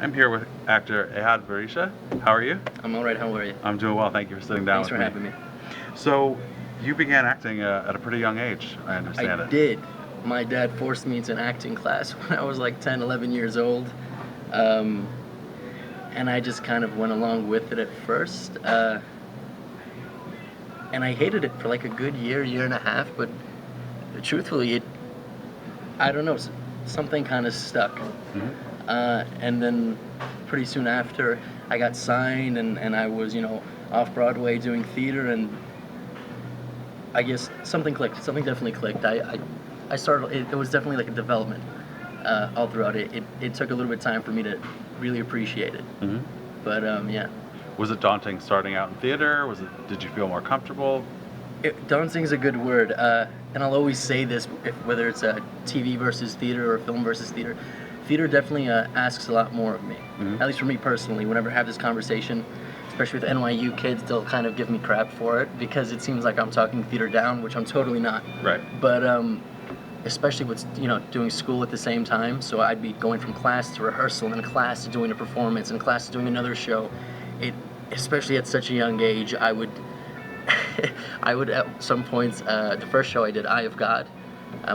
I'm here with actor Ehad Berisha. How are you? I'm all right. How are you? I'm doing well. Thank you for sitting down Thanks with for me. having me. So, you began acting at a pretty young age, I understand I it. did. My dad forced me into an acting class when I was like 10, 11 years old. And I just kind of went along with it at first. And I hated it for like a good year, year and a half. But truthfully, I don't know, something kind of stuck. Mm-hmm. And then pretty soon after, I got signed and I was, off Broadway doing theater, and I guess something clicked. Something definitely clicked. I started. It was definitely like a development all throughout it. It took a little bit of time for me to really appreciate it. Mm-hmm. But yeah. Was it daunting starting out in theater? Did you feel more comfortable? Daunting's a good word, and I'll always say this, whether it's a TV versus theater or film versus theater. Theater definitely asks a lot more of me. Mm-hmm. At least for me personally. Whenever I have this conversation, especially with NYU kids, they'll kind of give me crap for it because it seems like I'm talking theater down, which I'm totally not. Right. But especially with doing school at the same time, so I'd be going from class to rehearsal and class to doing a performance and class to doing another show. Especially at such a young age, I would at some points, the first show I did, Eye of God,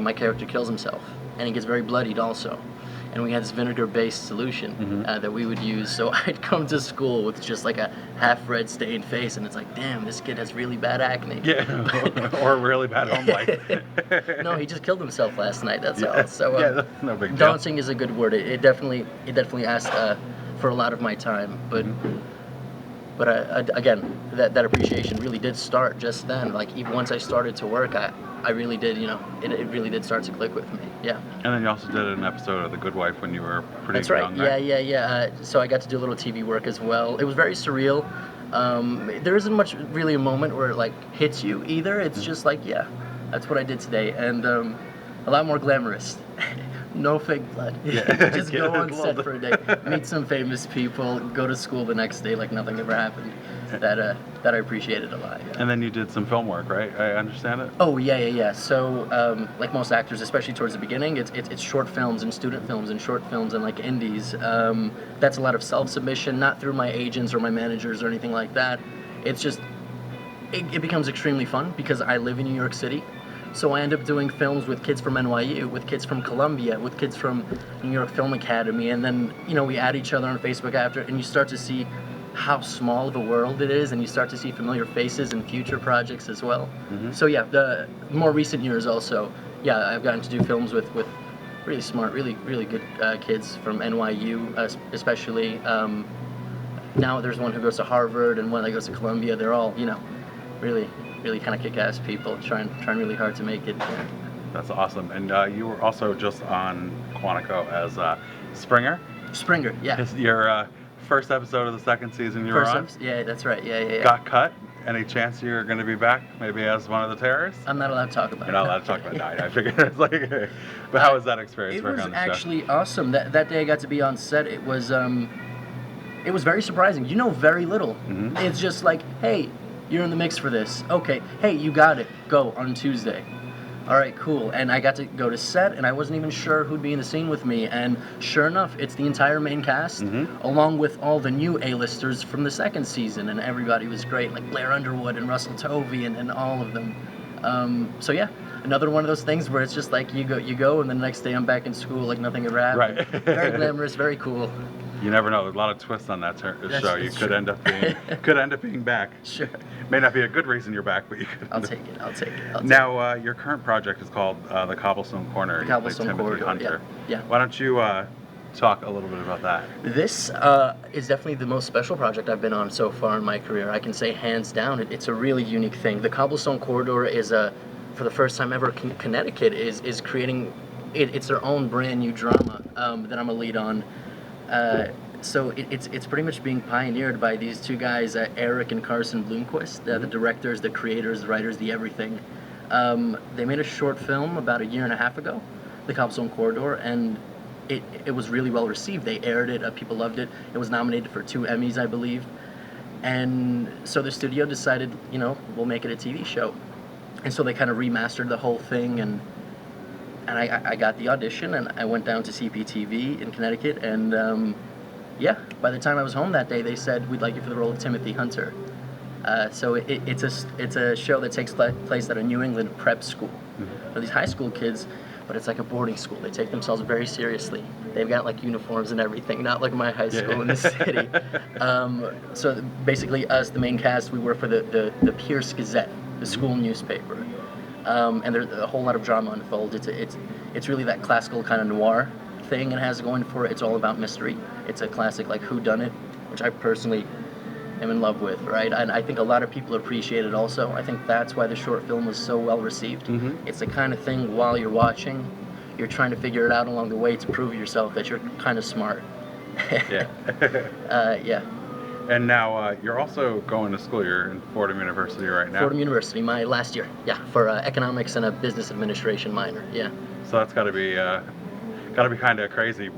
my character kills himself, and he gets very bloodied also. And we had this vinegar-based solution Mm-hmm. That we would use. So I'd come to school with just like a half-red stained face, and it's like, damn, this kid has really bad acne. Yeah, or really bad home life. No, he just killed himself last night. That's all. So yeah, that's no big deal. daunting is a good word. It definitely asked for a lot of my time, but. Mm-hmm. But again, that appreciation really did start just then. Like even once I started to work, I really did, it really did start to click with me. Yeah. And then you also did an episode of The Good Wife when you were pretty That's right. young. Right? Yeah. So I got to do a little TV work as well. It was very surreal. There isn't much really a moment where it like hits you either. It's just like, yeah, that's what I did today, and a lot more glamorous. No fake blood. Yeah. Just go on set for a day, meet some famous people, go to school the next day like nothing ever happened. That I appreciated a lot. Yeah. And then you did some film work, right? I understand it. Oh yeah. So like most actors, especially towards the beginning, it's short films and student films and short films and like indies. That's a lot of self-submission, not through my agents or my managers or anything like that. It's just it becomes extremely fun because I live in New York City. So I end up doing films with kids from NYU, with kids from Columbia, with kids from New York Film Academy, and then we add each other on Facebook after, and you start to see how small of a world it is, and you start to see familiar faces in future projects as well. Mm-hmm. So yeah, the more recent years also, yeah, I've gotten to do films with really smart, really good kids from NYU, especially. Now there's one who goes to Harvard and one that goes to Columbia. They're all really kind of kick-ass people trying really hard to make it. Yeah. That's awesome. And you were also just on Quantico as Springer. Springer, yeah. It's your first episode of the second season you were on. Yeah, that's right. Yeah. Got cut. Any chance you're going to be back, maybe as one of the terrorists? I'm not allowed to talk about it. You're not allowed to talk about it. I figured it's like, but how was that experience working on the show? It was actually awesome. That day I got to be on set. It was very surprising. You know very little. Mm-hmm. It's just like, hey, you're in the mix for this. Okay, hey, you got it. Go on Tuesday. All right, cool. And I got to go to set, and I wasn't even sure who'd be in the scene with me. And sure enough, it's the entire main cast, mm-hmm. along with all the new A-listers from the second season, and everybody was great, like Blair Underwood and Russell Tovey and all of them. So yeah, another one of those things where it's just like you go, and the next day I'm back in school like nothing ever happened. Right. Very glamorous, very cool. You never know. There's a lot of twists on that show. You could end up being back. Sure. May not be a good reason you're back, but you could. I'll take it. Now, your current project is called The Cobblestone Corner. The Cobblestone Timothy Corridor, Hunter. yeah. Why don't you talk a little bit about that? This is definitely the most special project I've been on so far in my career. I can say hands down, it's a really unique thing. The Cobblestone Corridor is for the first time ever, Connecticut is creating it's their own brand new drama that I'm a lead on. So it's pretty much being pioneered by these two guys, Eric and Carson Bloomquist, the directors, the creators, the writers, the everything. They made a short film about a year and a half ago, The Cobblestone Corridor, and it was really well received. They aired it, people loved it. It was nominated for 2 Emmys, I believe. And so the studio decided, we'll make it a TV show. And so they kind of remastered the whole thing, and I got the audition, and I went down to CPTV in Connecticut, and Yeah, by the time I was home that day, they said, we'd like you for the role of Timothy Hunter. So it's a show that takes place at a New England prep school for these high school kids, but it's like a boarding school. They take themselves very seriously. They've got like uniforms and everything, not like my high school in the city. So basically, us, the main cast, we work for the Pierce Gazette, the school newspaper, and there's a whole lot of drama unfolds. It's really that classical kind of noir thing it has going for it. It's all about mystery. It's a classic like whodunit, which I personally am in love with, right? And I think a lot of people appreciate it also. I think that's why the short film was so well received. It's the kind of thing while you're watching, you're trying to figure it out along the way to prove yourself that you're kind of smart. Yeah. Yeah. And now you're also going to school. You're in Fordham University right now. Fordham University, my last year. Yeah, for economics and a business administration minor. Yeah. So that's got to be kind of crazy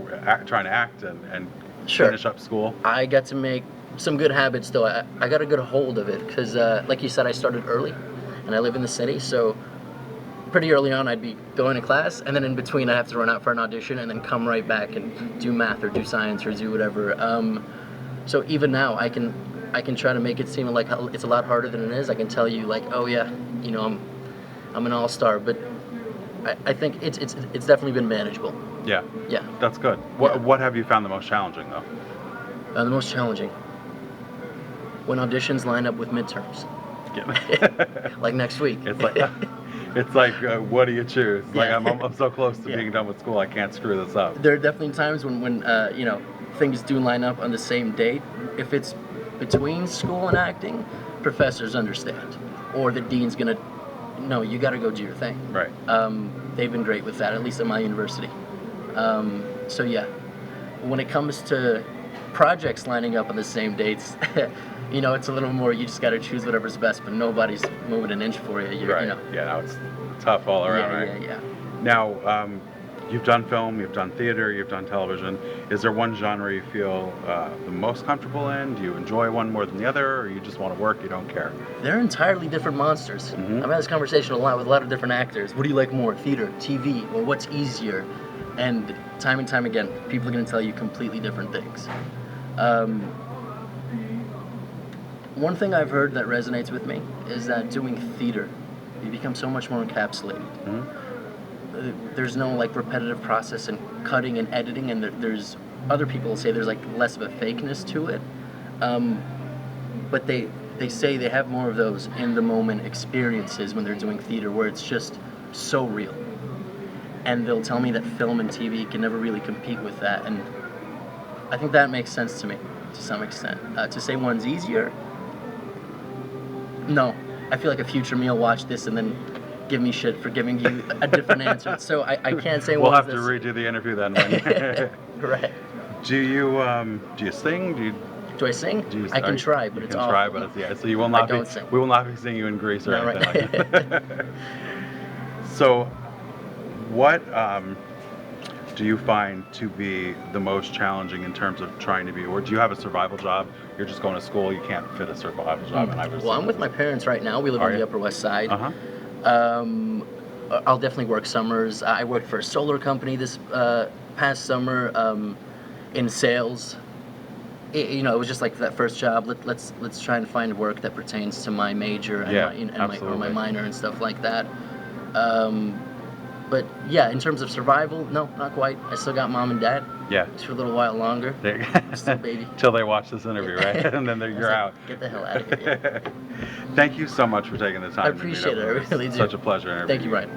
trying to act and Sure. finish up school. I got to make some good habits though. I got a good hold of it because, like you said, I started early, and I live in the city, so pretty early on I'd be going to class, and then in between I have to run out for an audition and then come right back and do math or do science or do whatever. So even now I can try to make it seem like it's a lot harder than it is. I can tell you like, oh yeah, you know, I'm an all-star, but I think it's definitely been manageable. Yeah. Yeah. That's good. What have you found the most challenging though? The most challenging, when auditions line up with midterms. Yeah. Like next week. It's like what do you choose? Like Yeah. I'm so close to Yeah. being done with school, I can't screw this up. There are definitely times when you know, things do line up on the same date. If it's between school and acting, professors understand, or the dean's gonna, no, you got to go do your thing. Right. They've been great with that, at least at my university. So yeah, when it comes to projects lining up on the same dates, you know, it's a little more, you just got to choose whatever's best, but nobody's moving an inch for you. Right. You know. Yeah. No, it's tough all around. Yeah, right. yeah. Now, you've done film, you've done theater, you've done television. Is there one genre you feel the most comfortable in? Do you enjoy one more than the other, or you just want to work, you don't care? They're entirely different monsters. I've had this conversation a lot with a lot of different actors. What do you like more, theater, TV, or what's easier? And time again, people are going to tell you completely different things. One thing I've heard that resonates with me is that doing theater, you become so much more encapsulated. There's no like repetitive process and cutting and editing, and there's other people say there's like less of a fakeness to it. But they say they have more of those in the moment experiences when they're doing theater, where it's just so real. And they'll tell me that film and TV can never really compete with that, and I think that makes sense to me to some extent. To say one's easier, no. I feel like a future me will watch this and then give me shit for giving you a different answer. So I can't say We'll have this. to redo the interview then. Right. Do you sing? Do I sing? I can try, but you it's can awful. try, but it's, yeah. So you will not don't be. sing. We will not be seeing you in Greece or No, anything right. like that. So, what do you find to be the most challenging in terms of trying to be, or do you have a survival job? You're just going to school, you can't fit a survival job in either. Well, I'm with my parents right now. We live on the Upper West Side. I'll definitely work summers. I worked for a solar company this past summer in sales. You know, it was just like that first job. Let's try and find work that pertains to my major and my minor and stuff like that. But yeah, in terms of survival, no, not quite. I still got mom and dad. Yeah. Just for a little while longer. Still baby. Till they watch this interview, right? And then you're out. Get the hell out of here. Thank you so much for taking the time. I appreciate it. I really do. Such a pleasure interviewing Thank you, Brian.